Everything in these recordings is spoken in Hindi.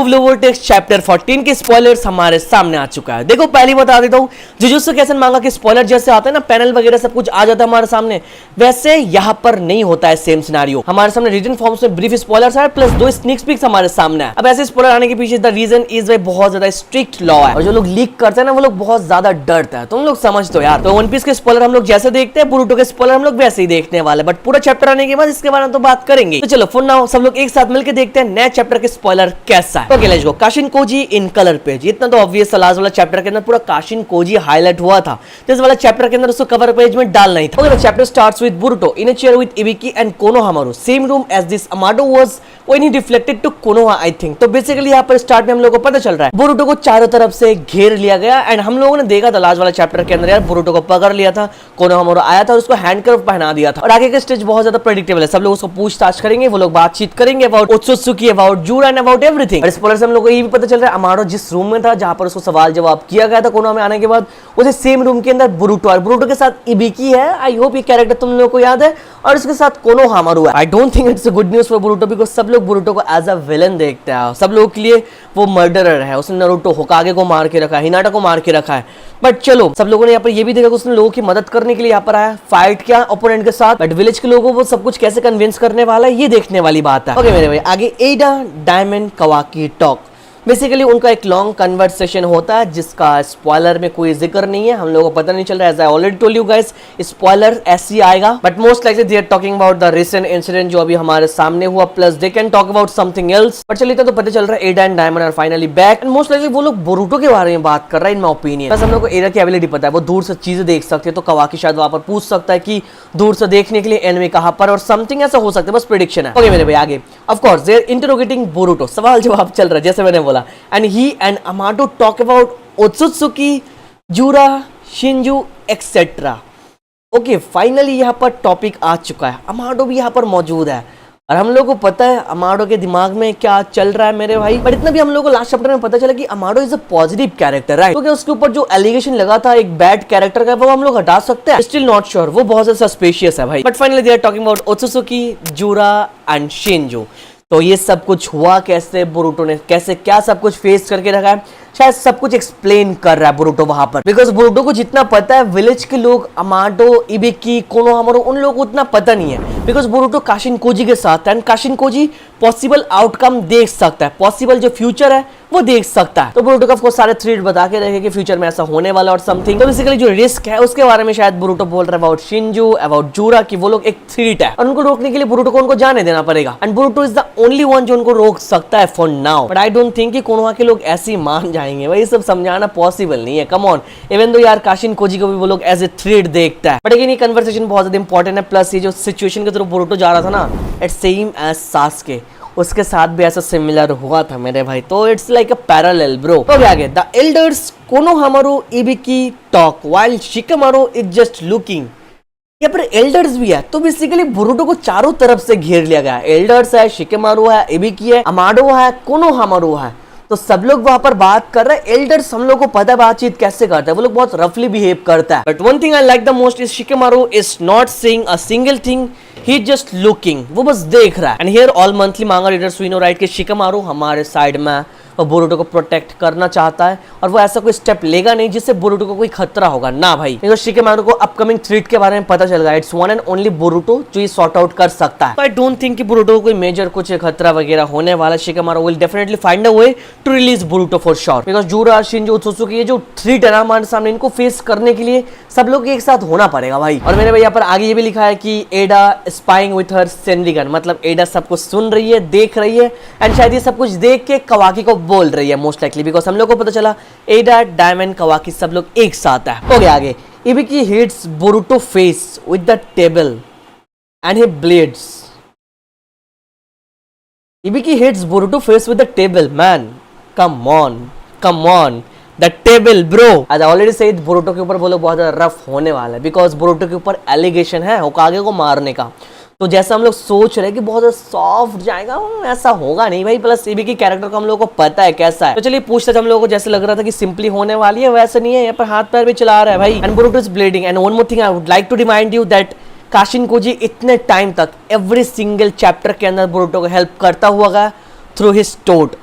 ब्लू वोर्टेक्स चैप्टर 14 के स्पॉयलर्स हमारे सामने आ चुका है। देखो पहली बता देता हूँ, जुजुत्सु काइसेन मांगा के स्पॉयलर जैसे आते हैं ना, पैनल वगैरह सब कुछ आ जाता है हमारे सामने, वैसे यहाँ पर नहीं होता है सेम सिनारियो। हमारे सामने रिटन फॉर्म्स में ब्रीफ स्पॉयलर्स है प्लस 2 स्नीक पीक्स हमारे सामने है। अब ऐसे स्पॉयलर आने के पीछे द रीजन इज भाई बहुत ज्यादा स्ट्रिक्ट लॉ है और जो लोग लीक करते हैं ना वो लोग बहुत ज्यादा डरते हैं। तुम लोग समझ दो यार। तो वन पीस के स्पॉयलर हम लोग जैसे देखते हैं, बोरुटो के स्पॉयलर हम लोग वैसे ही देखने वाले, बट पूरा चैप्टर आने के बाद इसके बारे में तो बात करेंगे। तो चलो फॉर नाउ सब लोग एक साथ मिलकर देखते हैं नए चैप्टर के स्पॉयलर कैसा है। Okay let's go. Kashin Koji in colour page, इतना तो ऑब्वियस लास्ट वाला चैप्टर के अंदर पूरा काशिन कोजी हाईलाइट हुआ था, तो इस वाला चैप्टर के अंदर उसको कवर पेज में डालना ही था। Okay, chapter starts with Boruto in a chair with Ibiki and Konohamaru, same room as this Amado was when he reflected to Konoha I think. तो बेसिकली यहाँ पर स्टार्ट में हम लोगों को पता चल रहा है बोरुटो को चारों तरफ से घेर लिया गया एंड हम लोगों ने देखा था लास्ट वाला चैप्टर के अंदर यार बोरुटो को पकड़ लिया था, कोनोहामारू आया था और उसको हैंडकफ पहना दिया था। और आगे का स्टेज बहुत ज्यादा प्रेडिक्टेबल है, सब लोग उसको पूछताछ करेंगे, वो लोग बातचीत करेंगे about Otsutsuki, about Jura and about everything. और स्पॉयलर से हम लोग को ये भी पता चल रहा है अमाडो जिस रूम में था जहां पर उसको सवाल जवाब किया गया था कोनोहा में आने के बाद, उसे सेम रूम के अंदर बोरुटो और बोरुटो के साथ इबिकी है। आई होप ये कैरेक्टर तुम लोगों को याद है, और उसके साथ कोनोहामारू है। I don't think it's a good news for Boruto because सब लोग बोरुटो को एज अ विलन देखते हैं, सब लोगों के लिए वो मर्डरर है। उसने नारुतो होकागे को मार के रखा है, हिनाटा को मार के रखा है, बट चलो सब लोगों ने यहाँ पर ये भी देखा कि उसने लोगों की मदद करने के लिए यहाँ पर आया, फाइट किया ओपोनेंट के साथ, बट विलेज के लोगों को वो सब कुछ कैसे कन्विंस करने वाला है ये देखने वाली बात है। ओके मेरे भाई, आगे एडा डायमंड कवाकी टॉक, बेसिकली उनका एक लॉन्ग कन्वर्सेशन होता है जिसका स्पॉइलर में कोई जिक्र नहीं है, हम लोगों को पता नहीं चल रहा है। As I already told you guys, spoiler ऐसे ही आएगा, but most likely they are talking about the recent incident जो अभी हमारे सामने हुआ, plus they can talk about something else. But चलिए तो पता चल रहा है Ada and Diamond are finally back and most likely वो लोग बोरुटो के बारे में बात कर रहे हैं इन माय ओपिनियन। बस हम लोग को एडा की एबिलिटी पता है, वो दूर से चीजें देख सकते हैं, तो कवाकी शायद वहां पर पूछ सकता है कि दूर से देखने के लिए एनिमी कहां पर, और समथिंग ऐसा हो सकता है, बस प्रेडिक्शन है। ओके मेरे भाई आगे of course they are interrogating Boruto, सवाल जवाब चल रहा है जैसे मैंने बोला, and he and Amado talk about Otsutsuki, Jura, Shinju, etc. Okay finally यहाँ पर टॉपिक आ चुका है, अमाडो भी यहाँ पर मौजूद है और हम लोग को पता है अमाडो के दिमाग में क्या चल रहा है मेरे भाई। बट इतना भी हम लोग को लास्ट चैप्टर में पता चला कि Amado is a positive character, right? क्योंकि उसके ऊपर जो एलिगेशन लगा था एक बैड कैरेक्टर का, वो हम लोग हटा सकते हैं, स्टिल नॉट श्योर, वो बहुत ज्यादा सस्पिशियस है भाई। But finally they are talking about Otsutsuki, Jura and Shinju. तो ये सब कुछ हुआ कैसे, बोरुटो ने कैसे क्या सब कुछ फेस करके रखा है, शायद सब कुछ एक्सप्लेन कर रहा है बोरुटो वहां पर, बिकॉज बोरुटो को जितना पता है विलेज के लोग अमाडो, इबिकी, कोनोहामारू उन लोगों को उतना पता नहीं है, बिकॉज बोरुटो काशिन कोजी के साथ है and Kashin Koji possible outcome देख सकता है, पॉसिबल जो फ्यूचर है वो देख सकता है। तो बोरुटो को सारे थ्रेड बता के रखे कि फ्यूचर में ऐसा होने वाला और समथिंग। तो बेसिकली जो रिस्क है उसके बारे में शायद बोरुटो बोल रहा है अबाउट शिंजू, अबाउट जूरा, कि वो लोग एक थ्रेट है और उनको रोकने के लिए बोरुटो को उनको जाने देना पड़ेगा and Boruto is the only one जो उनको रोक सकता है for now. But I don't think कि कोनोहा के लोग ऐसे ही मान जाएंगे भाई, ये सब समझाना पॉसिबल नहीं है, कम ऑन। इवन दो यार काशिन कोजी को भी वो लोग एज ए थ्रेट देखता है, बट अगेन ये कन्वर्सेशन बहुत ज्यादा इंपॉर्टेंट है। प्लस ये जो सिचुएशन की तरफ बोरुटो जा रहा था ना, इट्स सेम एज सास्के, उसके साथ भी ऐसा सिमिलर हुआ था मेरे भाई, तो it's like a parallel bro. तो आगे the elders Konohamaru Ibiki talk while Shikamaru is just looking, यहाँ पर एल्डर्स भी है, तो बेसिकली बोरुटो को चारों तरफ से घेर लिया गया है। एल्डर्स है, शिकेमारू है, इबिकी है, अमाडो है, कोनोहामारू है, तो सब लोग वहां पर बात कर रहे हैं। एल्डर्स हम लोग को पता है बातचीत कैसे करता है, वो लोग बहुत रफली बिहेव करता है, but one thing I like the most is Shikamaru is not saying a single thing, he just looking, वो बस देख रहा है। And here all monthly manga readers we know right कि शिकेमारू हमारे साइड में है और बोरुटो को प्रोटेक्ट करना चाहता है और वो ऐसा कोई स्टेप लेगा नहीं जिससे बोरुटो को कोई खतरा होगा ना भाई, बिकॉज़ शिकेमारू को अपकमिंग थ्रेट के बारे में पता चल गया, it's one and only Boruto जो ये सॉर्ट आउट कर सकता है। आई डोंट थिंक कि बोरुटो को कोई मेजर कुछ खतरा वगैरह होने वाला, Shikamaru will definitely find a way to release Boruto for sure, because Jura, Shinju, Otsutsuki ये जो थ्रेट है ना हमारे सामने, इनको फेस करने के लिए सब लोग एक साथ होना पड़ेगा भाई। और मेरे भाई यहाँ पर आगे ये भी लिखा है कि एडा स्पाइंग विथ हर सेनरिगन, मतलब एडा सब कुछ सुन रही है, देख रही है एंड शायद ये सब कुछ देख के कवाकी को बोल रही है मोस्ट लाइकली, बिकॉज हम लोग को पता चला एडा, डायमंड, कवाकी सब लोग एक साथ है। हो गया आगे, Ibiki hits Boruto face with the table and he blades, Ibiki hits Boruto face with the table, man come on the table bro. आज ऑलरेडी सेड बोरुटो के ऊपर वो लोग बहुत ज्यादा रफ होने वाला है, बिकॉज बोरुटो के ऊपर एलिगेशन है होकागे को मारने का, तो जैसा हम लोग सोच रहे हैं कि बहुत ज्यादा सॉफ्ट जाएगा, ऐसा होगा नहीं भाई। प्लस इबिकी की कैरेक्टर को हम लोगों को पता है कैसा है, तो चलिए पूछते थे हम लोगों को, जैसे लग रहा था कि सिंपली होने वाली है वैसा नहीं है, यहाँ पर हाथ पैर भी चला रहा है भाई। And Boruto is bleeding and one more thing I would like to remind you that Kashin Koji इतने टाइम तक एवरी सिंगल चैप्टर के अंदर बोरुटो को हेल्प करता हुआ गया थ्रू हिज टोट,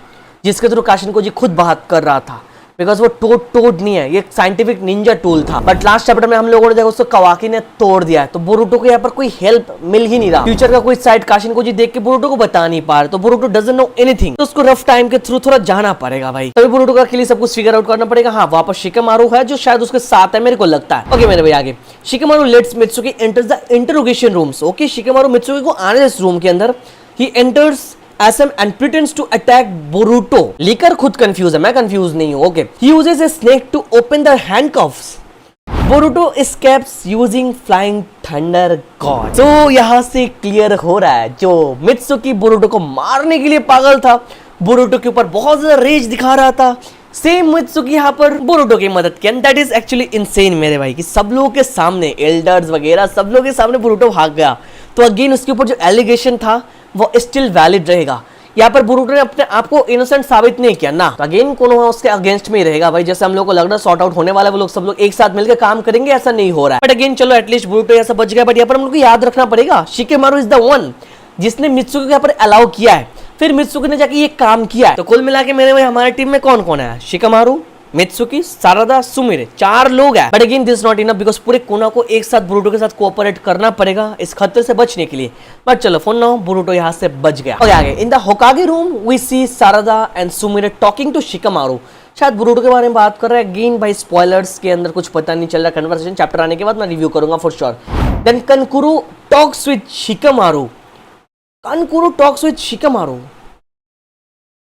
जिसके थ्रू काशिनको जी खुद बात कर रहा था, बिकॉज वो टोड नहीं है, ये एक साइंटिफिक निंजा टूल था। बट लास्ट चैप्टर में हम लोगों ने देखा उसको कवाकी ने तोड़ दिया है, तो बोरुटो को यहाँ पर कोई हेल्प मिल ही नहीं रहा। फ्यूचर का कोई साइड काशिनको जी देख के बोरुटो को बता नहीं पा रहे, तो बोरुटो डजंट नो एनीथिंग, तो उसको रफ टाइम के थ्रू थोड़ा जाना पड़ेगा भाई। तभी बोरुटो का के लिए सब कुछ फिगर आउट करना पड़ेगा। हाँ, वहां पर शिकेमारू है जो शायद उसके साथ है, मेरे को लगता है। ओके मेरे भाई आगे, Shikamaru lets Mitsuki enters the interrogation rooms. Okay, Shikamaru Mitsuki को आने इस रूम के अंदर, he enters SM and pretends to attack Boruto. लेकर खुद कंफ्यूज है, मैं कंफ्यूज नहीं हूं। Okay, he uses a snake to open the handcuffs. Boruto escapes using flying thunder god. तो यहाँ से क्लियर हो रहा है, जो मित्सुकी बोरुटो को मारने के लिए पागल था, बोरुटो के ऊपर बहुत ज्यादा रेज दिखा रहा था, सेम मित्सुकी यहाँ पर बोरुटो की मदद की। And that is actually insane मेरे भाई, कि सब लोगों के सामने, एल्डर्स वगैरह सब लोगों के सामने बोरुटो भाग गया। तो अगेन उसके ऊपर जो एलिगेशन था वो स्टिल वैलिड रहेगा। यहाँ पर बोरुटो ने अपने आप को इनोसेंट साबित नहीं किया ना, तो अगेन कोनो उसके अगेंस्ट में ही रहेगा भाई। जैसे हम लोग को लग रहा है सॉर्ट आउट होने वाला है, वो लोग सब लोग एक साथ मिलकर काम करेंगे, ऐसा नहीं हो रहा है। बट अगेन चलो एटलीस्ट बोरुटो ऐसा बच गया। बट यहाँ पर हम लोग को याद रखना पड़ेगा, शिकेमारू इज द वन जिसने मित्सुकी को यहाँ पर अलाउ किया है, फिर मित्सुकी ने जाके ये काम किया है। तो कुल मिला के मेरे भाई हमारे टीम में कौन कौन है, शिकेमारू, मित्सुकी, सारादा, सुमिरे, 4 लोग हैं। But again this not enough, because पूरे कोना को एक साथ बोरुटो के साथ कोऑपरेट करना पड़ेगा इस खतरे से बचने के लिए। बट चलो फॉर नाउ बोरुटो यहाँ से बच गया। ओके आगे, in the Hokage room we see Sarada and Sumire talking to Shikamaru. शायद बोरुटो के बारे में बात कर रहा है। अगेन भाई स्पॉयलर्स के अंदर कुछ पता नहीं चल रहा, कन्वर्सेशन चैप्टर आने के बाद मैं रिव्यू करूंगा for sure. Then Kankuro talks with Shikamaru. Kankuro talks with Shikamaru,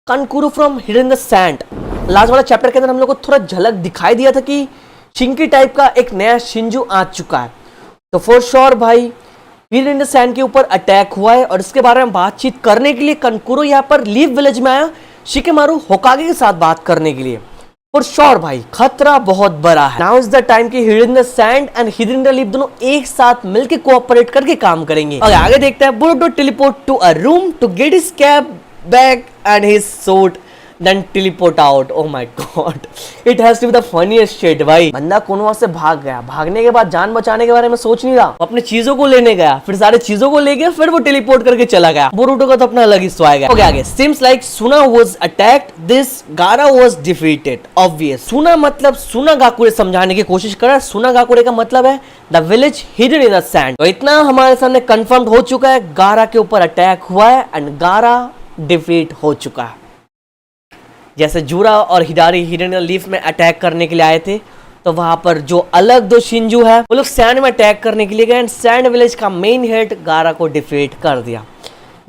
Kankuro from hidden the sand. Last वाला चैप्टर के अंदर हम लोग को थोड़ा झलक दिखाई दिया था कि शिंकी टाइप का एक नया शिंजू आ चुका है। तो फॉर श्योर भाई हिडन द सैंड के ऊपर अटैक हुआ है, और इसके बारे में बातचीत करने के लिए कानकुरो यहाँ पर लीव विलेज में आया शिकेमारू होकागे के साथ बात करने के लिए। फॉर श्योर भाई खतरा बहुत बड़ा है। नाउ इज द टाइम कि hidden the sand and hidden the leave दोनों एक साथ मिलकर कोऑपरेट करके काम करेंगे। और आगे देखते हैं, Boruto teleport to a room to get his cap back and his suit, then teleport out. Oh my god, it has to be the funniest shit भाई। बंदा कोनवा से भाग गया, भागने के बाद जान बचाने के बारे में सोच नहीं रहा, अपने चीजों को लेने गया, फिर सारे चीजों को ले गया, फिर वो टेलीपोर्ट करके चला गया। बोरुटो का तो अपना अलग ही स्वैग है। ओके आगे, seems like सुना was attacked, this गारा was defeated. Obvious, सुना मतलब सुनागाकुरे समझाने की कोशिश कर रहा है। सुनागाकुरे का मतलब है the village hidden in the sand. तो इतना हमारे सामने कंफर्म हो चुका है, गारा के ऊपर अटैक हुआ है एंड गारा डिफीट हो चुका है। जैसे जूरा और हिडारी हिडन लीफ में अटैक करने के लिए आए थे, तो वहां पर जो अलग 2 शिंजू है वो लोग सैंड में अटैक करने के लिए गए एंड सैंड विलेज का मेन हेड गारा को डिफीट कर दिया।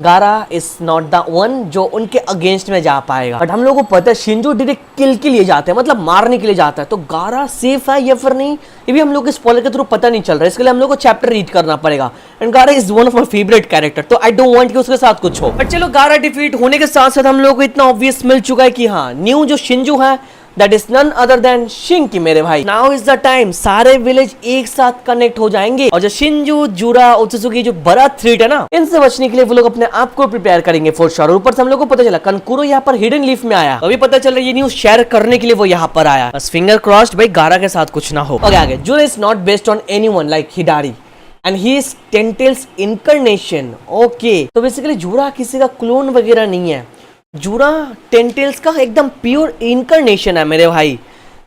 गारा इज नॉट द वन जो उनके अगेंस्ट में जा पाएगा। बट हम लोग को पता है शिंजू डायरेक्ट किल के लिए जाते हैं, मतलब मारने के लिए जाता है। तो गारा सेफ है या फिर नहीं, ये भी हम लोग के स्पॉइलर के थ्रू पता नहीं चल रहा है। इसके लिए हम लोग को चैप्टर रीड करना पड़ेगा। एंड गारा is one of my favourite character, तो आई डोंट वांट कि उसके साथ कुछ हो। बट चलो, गारा डिफीट होने के साथ साथ हम लोग को इतना ऑब्वियस मिल चुका है कि हाँ, न्यू जो शिंजू है that is none other than Shinki मेरे भाई। नाउ इज द टाइम, सारे विलेज एक साथ कनेक्ट हो जाएंगे, और जो शिंजू, जूरा, ओत्सुकी जो बड़ा थ्रेट है ना, इनसे बचने के लिए वो लोग अपने आप को प्रिपेयर करेंगे फॉर श्योर। ऊपर से हम लोग को पता चला कानकुरो यहाँ पर हिडन लीफ में आया, अभी पता चल रहा है ये न्यूज शेयर करने के लिए वो यहाँ पर आया। बस फिंगर क्रॉस्ड भाई गारा के साथ कुछ ना हो। ओके आगे, Jura is not based on anyone like Hidari and he is tentails incarnation. Okay, तो बेसिकली जूरा किसी का क्लोन वगैरह नहीं है, जूरा टेंटेल्स का एकदम प्योर इनकार्नेशन है मेरे भाई।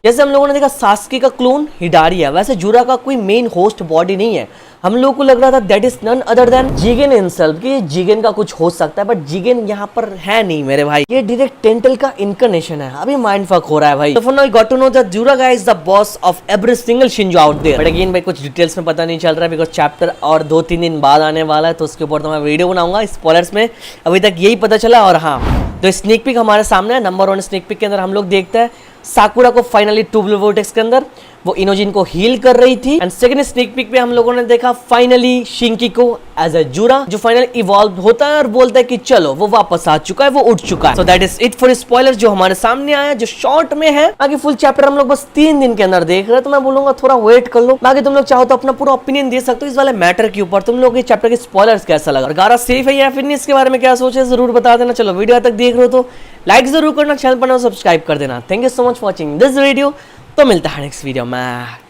जैसे हम लोगों ने देखा सास्के का क्लोन हिडारी है, वैसे जूरा का कोई मेन होस्ट बॉडी नहीं है। हम लोगों को लग रहा था that is none other than Jigen himself, कि जिगेन का कुछ हो सकता है, बट जिगेन यहाँ पर है नहीं मेरे भाई, ये डायरेक्ट टेंटेल का इनकार्नेशन है। अभी माइंड फक हो रहा है भाई। तो for now we got to know that Jura guy is the boss of every single Shinju out there. But again भाई कुछ डिटेल्स में पता नहीं चल रहा है, बिकॉज चैप्टर और 2-3 दिन बाद आने वाला है, तो उसके ऊपर तो मैं वीडियो बनाऊंगा। स्पॉयलर्स में अभी तक यही पता चला। और हाँ, तो स्नेक पिक हमारे सामने है। नंबर 1 स्नेक पिक के अंदर हम लोग देखते हैं साकुरा को फाइनली टू ब्लू वोर्टेक्स के अंदर वो इनोजिन को हील कर रही थी। एंड सेकंड स्नेक पिक पे हम लोगों ने देखा फाइनली शिंकी को एज अ जूरा, जो फाइनली इवॉल्व होता है और बोलता है कि चलो वो वापस आ चुका है, वो उठ चुका है। So that is it for spoilers जो हमारे सामने आया, जो शॉर्ट में है। बाकी फुल चैप्टर हम लोग बस 3 दिन के अंदर देख रहे हैं, तो मैं बोलूंगा थोड़ा वेट कर लो। बाकी तुम लोग चाहो तो अपना पूरा ओपिनियन दे सकते हो इस वाले मैटर के ऊपर। तुम लोग इस चैप्टर के स्पॉयलर्स कैसा लगा, और गारा सेफ है या फिर नहीं, इसके बारे में क्या सोचे जरूर बता देना। चलो वीडियो तक देख रहे हो तो लाइक जरूर करना, चैनल पर सब्सक्राइब कर देना। Thank you so much for watching this video. तो मिलता है नेक्स्ट वीडियो में।